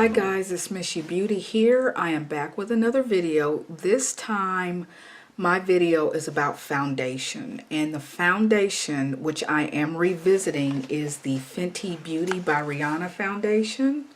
Hi guys, it's Mishy Beauty here. I am back with another video. This time my video is about foundation, and the foundation which I am revisiting is the Fenty Beauty by Rihanna foundation.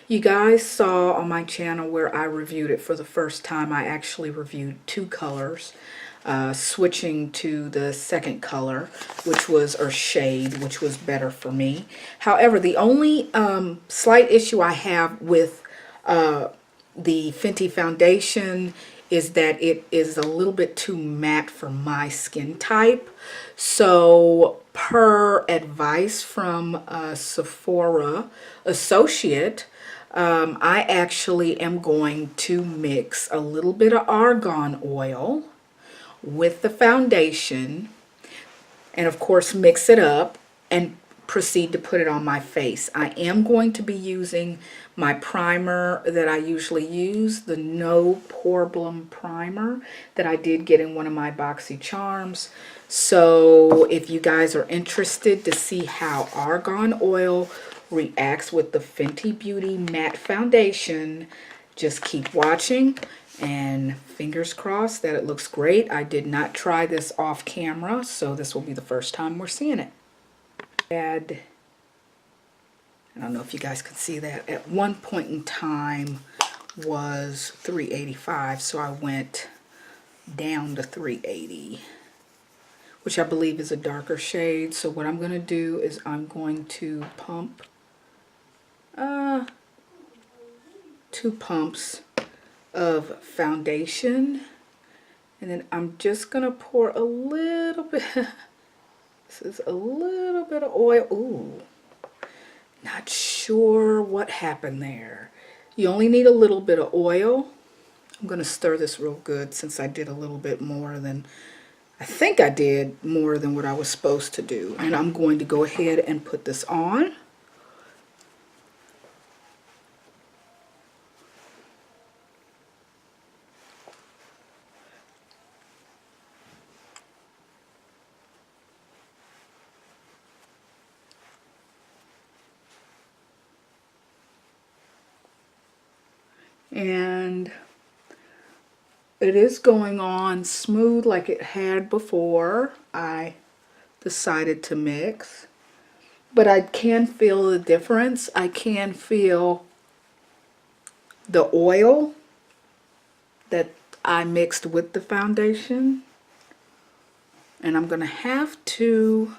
You guys saw on my channel where I reviewed it for the first time. I actually reviewed two colors, switching to the second color, which was, or shade, which was better for me. However, the only slight issue I have with the Fenty foundation is that it is a little bit too matte for my skin type. So per advice from a Sephora associate, I actually am going to mix a little bit of argan oil with the foundation, and of course mix it up and proceed to put it on my face. I am going to be using my primer that I usually use, the No Problem primer that I did get in one of my Boxy Charms. So if you guys are interested to see how argan oil reacts with the Fenty Beauty matte foundation, just keep watching. And fingers crossed that it looks great. I did not try this off camera, so this will be the first time we're seeing it. I don't know if you guys can see that. At one point in time was 385, so I went down to 380, which I believe is a darker shade. So what I'm going to do is I'm going to pump 2 pumps of foundation, and then I'm just gonna pour a little bit. This is a little bit of oil. Ooh, not sure what happened there. You only need a little bit of oil. I'm gonna stir this real good since I did a little bit more than, I think I did more than what I was supposed to do. And I'm going to go ahead and put this on. And it is going on smooth like it had before I decided to mix, but I can feel the difference. I can feel the oil that I mixed with the foundation, and I'm gonna have to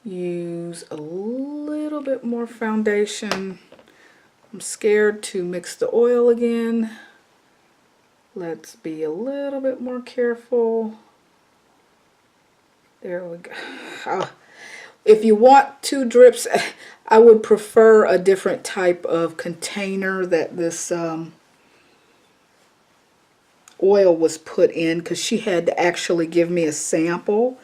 use a little bit more foundation. I'm scared to mix the oil again. Let's be a little bit more careful. There we go. If you want 2 drips, I would prefer a different type of container that this oil was put in, because she had to actually give me a sample.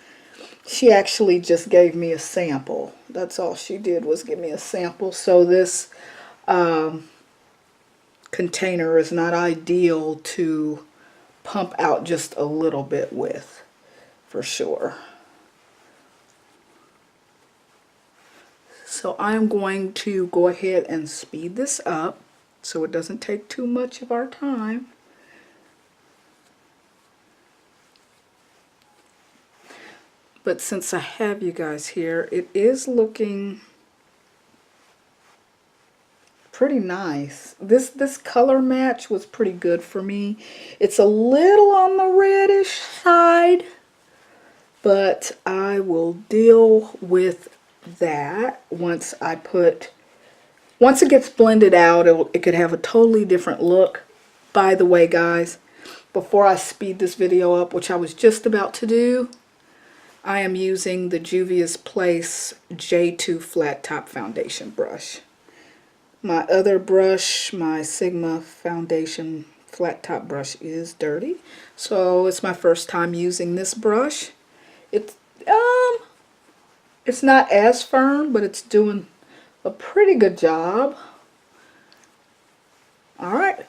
She actually just gave me a sample. That's all she did, was give me a sample. So this container is not ideal to pump out just a little bit with, for sure. So I'm going to go ahead and speed this up so it doesn't take too much of our time. But since I have you guys here, it is looking pretty nice. This color match was pretty good for me. It's a little on the reddish side, but I will deal with that once it gets blended out. It could have a totally different look. By the way, guys, before I speed this video up, which I was just about to do, I am using the Juvia's Place J2 Flat Top Foundation brush. My other brush, my Sigma Foundation Flat Top brush, is dirty. So it's my first time using this brush. It's not as firm, but it's doing a pretty good job. All right.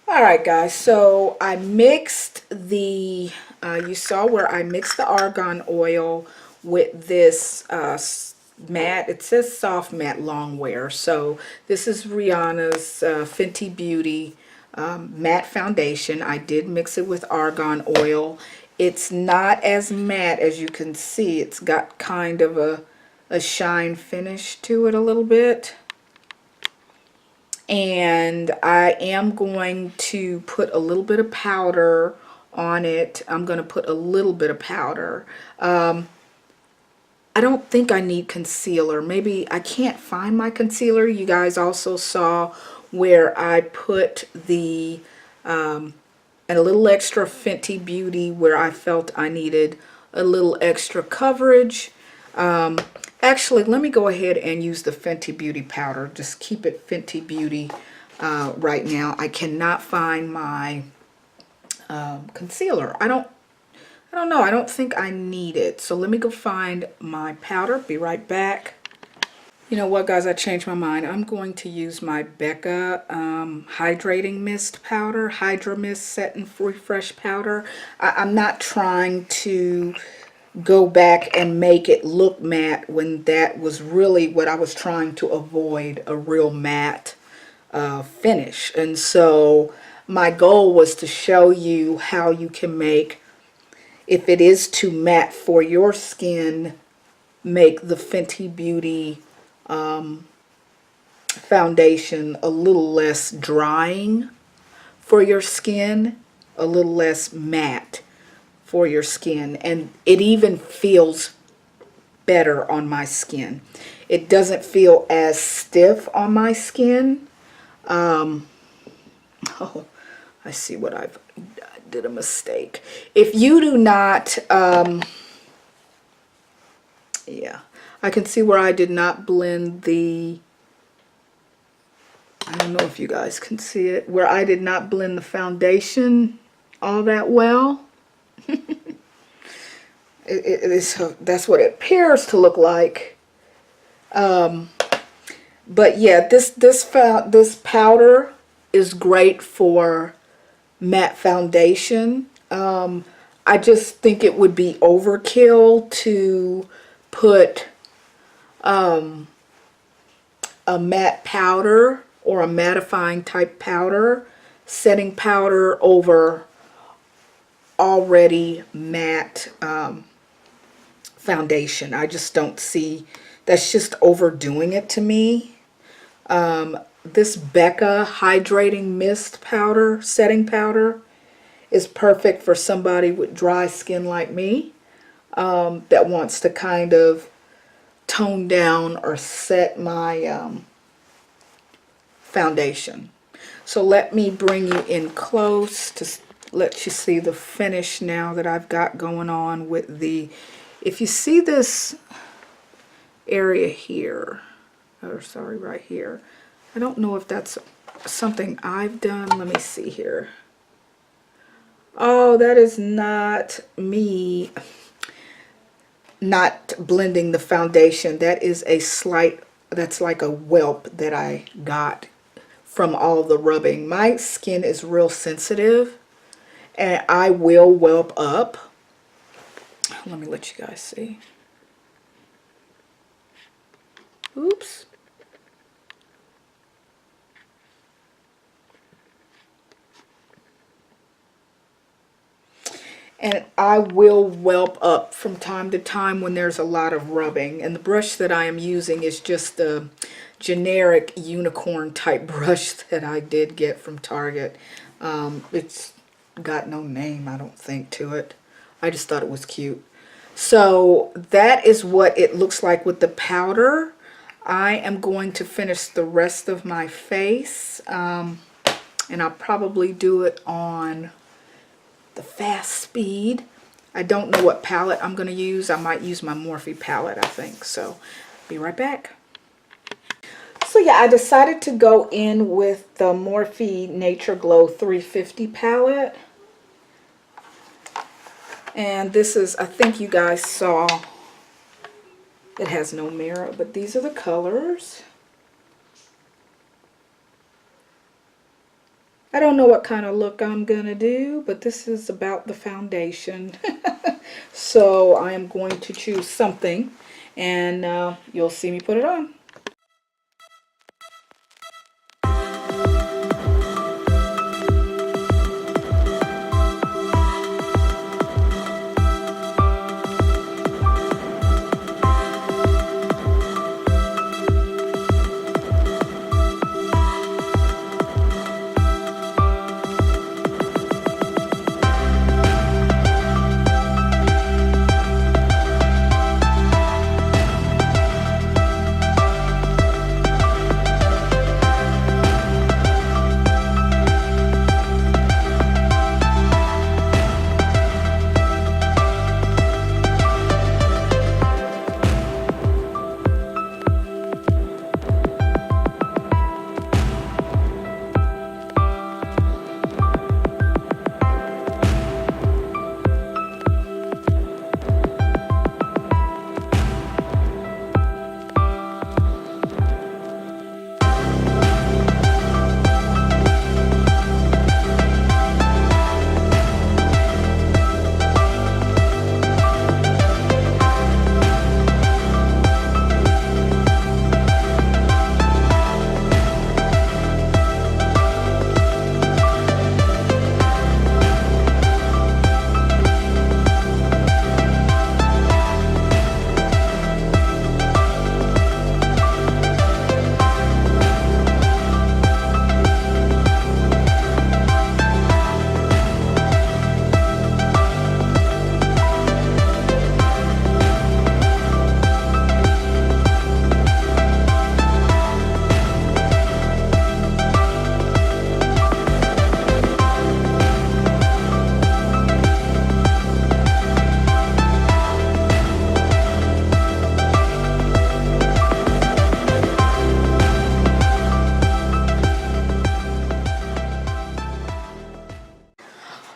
Alright guys, so I mixed the, you saw where I mixed the argan oil with this matte, it says soft matte long wear. So this is Rihanna's Fenty Beauty matte foundation. I did mix it with argan oil. It's not as matte as you can see. It's got kind of a shine finish to it a little bit. And I am going to put a little bit of powder on it. I'm going to put a little bit of powder. I don't think I need concealer. Maybe I can't find my concealer. You guys also saw where I put the a little extra Fenty Beauty where I felt I needed a little extra coverage. Actually, let me go ahead and use the Fenty Beauty powder. Just keep it Fenty Beauty right now. I cannot find my concealer. I don't know. I don't think I need it. So let me go find my powder. Be right back. You know what, guys? I changed my mind. I'm going to use my Becca Hydrating Mist powder. Hydra Mist Set and Refresh powder. I'm not trying to go back and make it look matte when that was really what I was trying to avoid, a real matte finish. And so my goal was to show you how you can make, if it is too matte for your skin, make the Fenty Beauty foundation a little less drying for your skin, a little less matte for your skin, and it even feels better on my skin. It doesn't feel as stiff on my skin. Oh, I see what I did a mistake. If you do not, yeah, I can see where I did not blend the, I don't know if you guys can see it, where I did not blend the foundation all that well. That's what it appears to look like. But yeah, this powder is great for matte foundation. I just think it would be overkill to put a matte powder or a mattifying type powder, setting powder over already matte foundation. I just don't see, that's just overdoing it to me. This Becca Hydrating Mist powder, setting powder, is perfect for somebody with dry skin like me, that wants to kind of tone down or set my foundation. So let me bring you in close to let you see the finish now that I've got going on with the, if you see this area here, or sorry, right here, I don't know if that's something I've done. Let me see here. Oh, that is not me not blending the foundation. That is a slight, that's like a whelp that I got from all the rubbing. My skin is real sensitive and I will whelp up. Let me let you guys see. Oops. And I will whelp up from time to time when there's a lot of rubbing. And the brush that I am using is just a generic unicorn type brush that I did get from Target. It's got no name, I don't think, to it. I just thought it was cute. So that is what it looks like with the powder. I am going to finish the rest of my face. And I'll probably do it on the fast speed. I don't know what palette I'm going to use. I might use my Morphe palette, I think. So be right back. So yeah, I decided to go in with the Morphe Nature Glow 350 palette. And this is, I think you guys saw, it has no mirror, but these are the colors. I don't know what kind of look I'm gonna do, but this is about the foundation. So I am going to choose something, and you'll see me put it on.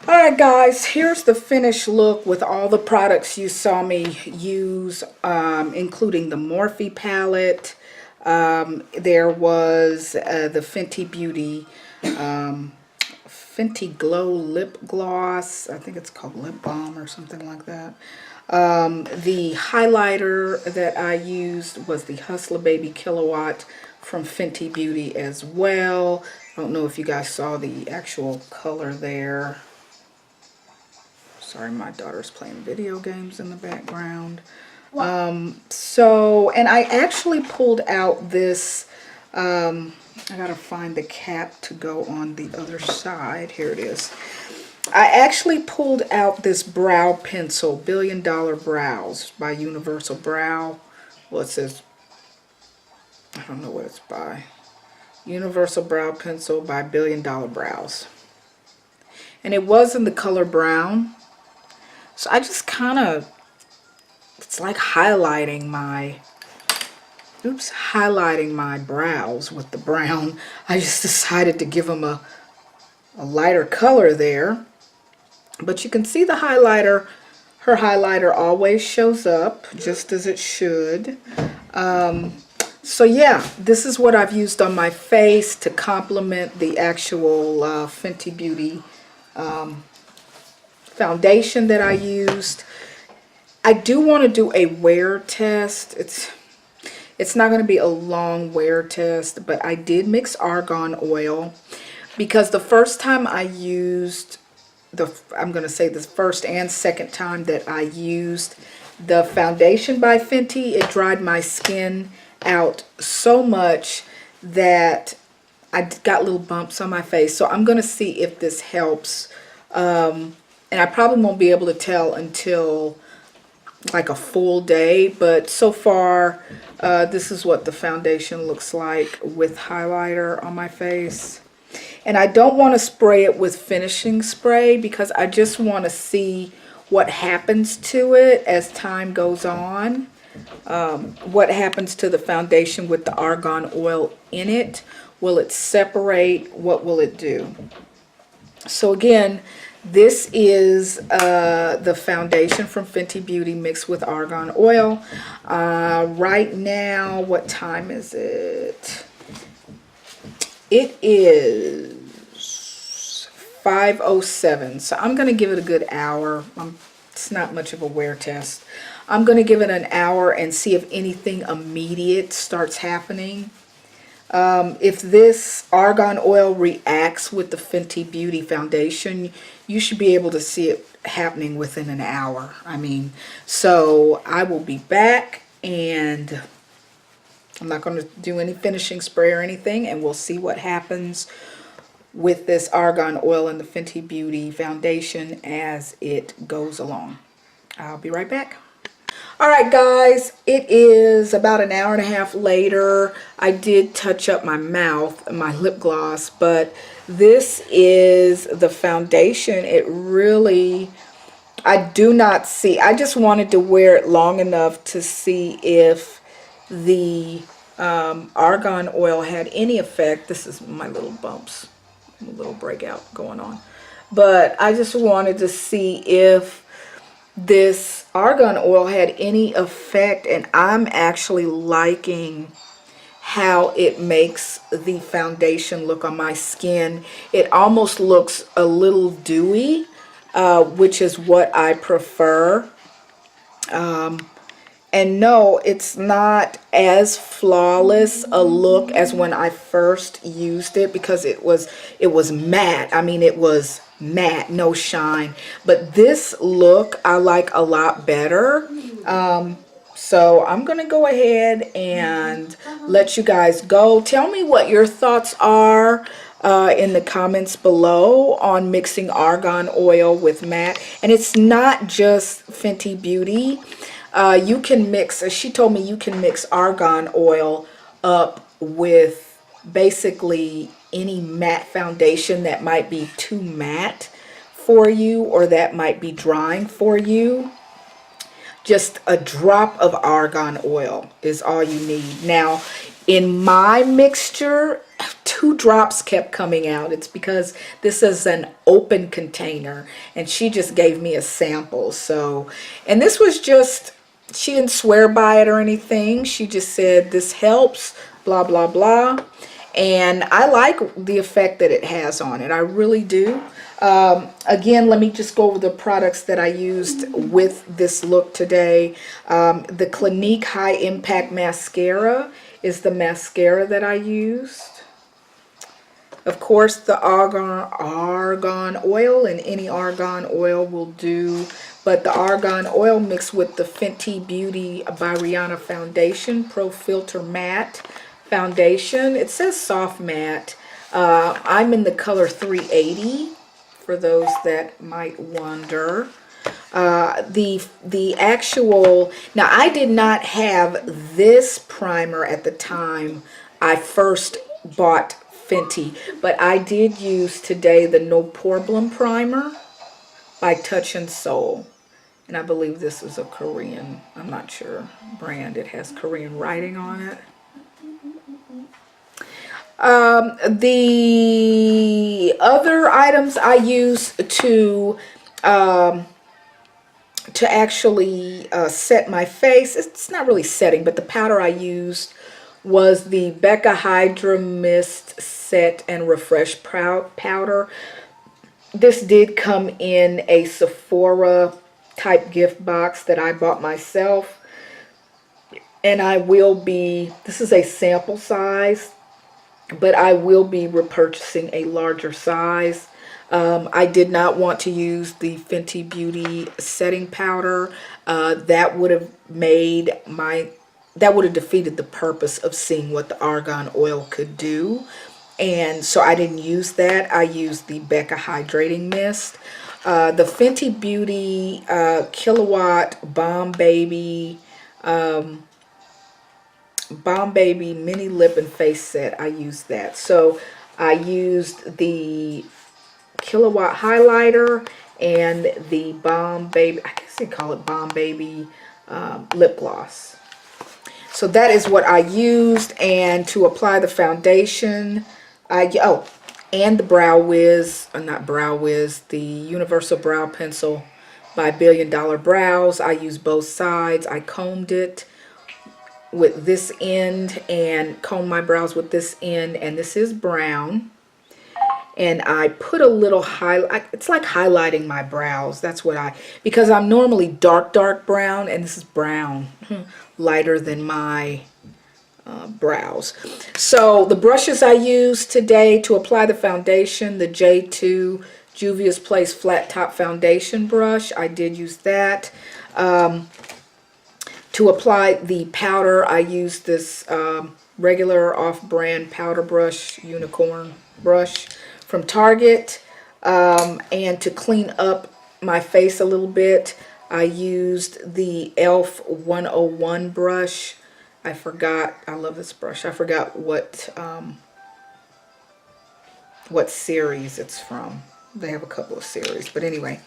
Alright guys, here's the finished look with all the products you saw me use, including the Morphe palette. There was the Fenty Beauty Fenty Glow Lip Gloss. I think it's called Lip Balm or something like that. The highlighter that I used was the Hustler Baby Kilowatt from Fenty Beauty as well. I don't know if you guys saw the actual color there. Sorry, my daughter's playing video games in the background. And I actually pulled out this, I gotta find the cap to go on the other side. Here it is. I actually pulled out this brow pencil, Billion Dollar Brows by Universal Brow. Well, it says, I don't know what it's by. Universal Brow Pencil by Billion Dollar Brows. And it was in the color brown. So I just kind of, it's like highlighting my, highlighting my brows with the brown. I just decided to give them a lighter color there. But you can see the highlighter, her highlighter always shows up just as it should. So yeah, this is what I've used on my face to complement the actual Fenty Beauty foundation that I used. I do want to do a wear test. It's not going to be a long wear test, but I did mix argan oil because the first time I used I'm going to say the first and second time that I used the foundation by Fenty, it dried my skin out so much that I got little bumps on my face. So I'm going to see if this helps. And I probably won't be able to tell until like a full day, but so far this is what the foundation looks like with highlighter on my face. And I don't want to spray it with finishing spray because I just want to see what happens to it as time goes on. What happens to the foundation with the argan oil in it. Will it separate? What will it do? So again, this is the foundation from Fenty Beauty mixed with argan oil. Right now, what time is it? It is 5:07. So I'm going to give it a good hour. It's not much of a wear test. I'm going to give it an hour and see if anything immediate starts happening. If this argan oil reacts with the Fenty Beauty Foundation, you should be able to see it happening within an hour. I mean, so I will be back, and I'm not going to do any finishing spray or anything, and we'll see what happens with this argan oil and the Fenty Beauty Foundation as it goes along. I'll be right back. Alright guys, it is about an hour and a half later. I did touch up my mouth, my lip gloss, but this is the foundation. It really, I do not see, I just wanted to wear it long enough to see if the argan oil had any effect. This is my little bumps, a little breakout going on. But I just wanted to see if this argan oil had any effect, and I'm actually liking how it makes the foundation look on my skin. It almost looks a little dewy, which is what I prefer. And no, it's not as flawless a look as when I first used it, because it was matte. I mean, it was matte, no shine. But this look I like a lot better. So I'm gonna go ahead and let you guys go. Tell me what your thoughts are in the comments below on mixing argan oil with matte. And it's not just Fenty Beauty. You can mix, she told me you can mix argan oil up with basically any matte foundation that might be too matte for you, or that might be drying for you. Just a drop of argan oil is all you need. Now, in my mixture, 2 drops kept coming out. It's because this is an open container, and she just gave me a sample. So, and this was just, she didn't swear by it or anything. She just said this helps, blah, blah, blah. And I like the effect that it has on it. I really do. Again, let me just go over the products that I used with this look today. The Clinique High Impact Mascara is the mascara that I used. Of course, the argan oil, and any argan oil will do. But the argan oil mixed with the Fenty Beauty by Rihanna Foundation, ProFilt'r Matte Foundation. It says soft matte. I'm in the color 380, for those that might wonder. The actual, now I did not have this primer at the time I first bought Fenty, but I did use today the No Problem Primer by Touch and Soul. And I believe this is a Korean, I'm not sure, brand. It has Korean writing on it. The other items I use to actually set my face, it's not really setting, but the powder I used was the Becca Hydra Mist Set and Refresh powder. This did come in a Sephora type gift box that I bought myself, and I will be, this is a sample size, but I will be repurchasing a larger size. I did not want to use the Fenty Beauty setting powder. That would have made that would have defeated the purpose of seeing what the argan oil could do. And so I didn't use that. I used the Becca Hydrating Mist. The Fenty Beauty Kilowatt Bomb Baby Mini Lip and Face Set. I used that. So I used the Kilowatt Highlighter and the Bomb Baby, I guess they call it Bomb Baby Lip Gloss. So that is what I used. And to apply the foundation, and the Brow Wiz, not Brow Wiz, the Universal Brow Pencil by Billion Dollar Brows. I used both sides. I combed it with this end and combed my brows with this end, and this is brown. and I put a little highlight. It's like highlighting my brows. That's what because I'm normally dark brown, and this is brown, lighter than my brows. So the brushes I use today to apply the foundation, the J2 Juvia's Place Flat Top Foundation brush. I did use that. To apply the powder, I use this regular off-brand powder brush, unicorn brush from Target. And to clean up my face a little bit, I used the e.l.f. 101 brush. I forgot, I love this brush. I forgot what series it's from. They have a couple of series, but anyway.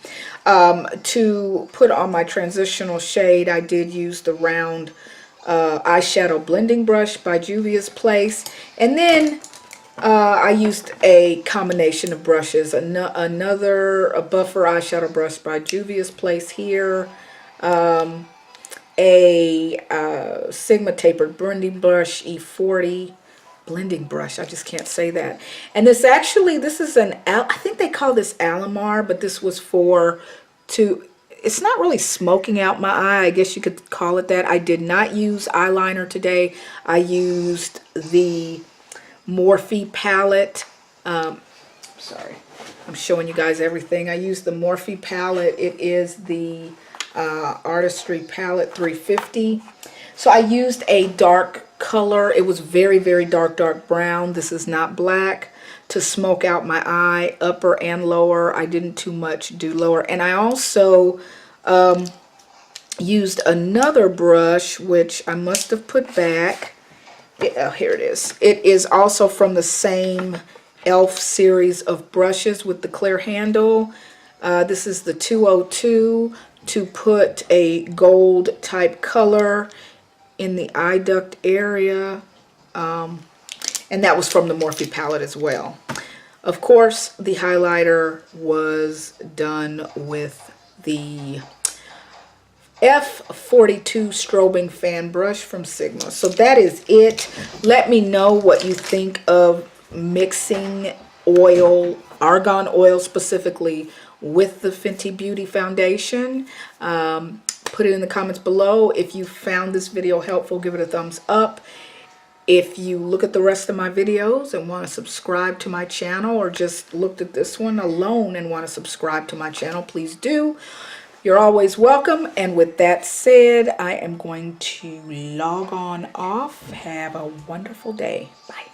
To put on my transitional shade, I did use the round eyeshadow blending brush by Juvia's Place. And then I used a combination of brushes. A buffer eyeshadow brush by Juvia's Place here. A Sigma tapered blending brush, E40 blending brush. I just can't say that. And this is I think they call this Alamar, but this was it's not really smoking out my eye. I guess you could call it that. I did not use eyeliner today. I used the Morphe palette. Sorry, I'm showing you guys everything. I used the Morphe palette. It is the Artistry palette 350. So I used a dark color. It was very, very dark brown. This is not black, to smoke out my eye, upper and lower. I didn't too much do lower. And I also used another brush, which I must have put back. Here it is. It is also from the same e.l.f. series of brushes with the clear handle. This is the 202, to put a gold type color in the eye duct area. And that was from the Morphe palette as well. Of course, the highlighter was done with the F42 strobing fan brush from Sigma. So that is it. Let me know what you think of mixing oil, argan oil specifically, with the Fenty Beauty Foundation. Put it in the comments below. If you found this video helpful, give it a thumbs up. If you look at the rest of my videos and want to subscribe to my channel, or just looked at this one alone and want to subscribe to my channel, please do. You're always welcome. And with that said, I am going to log on off. Have a wonderful day. Bye.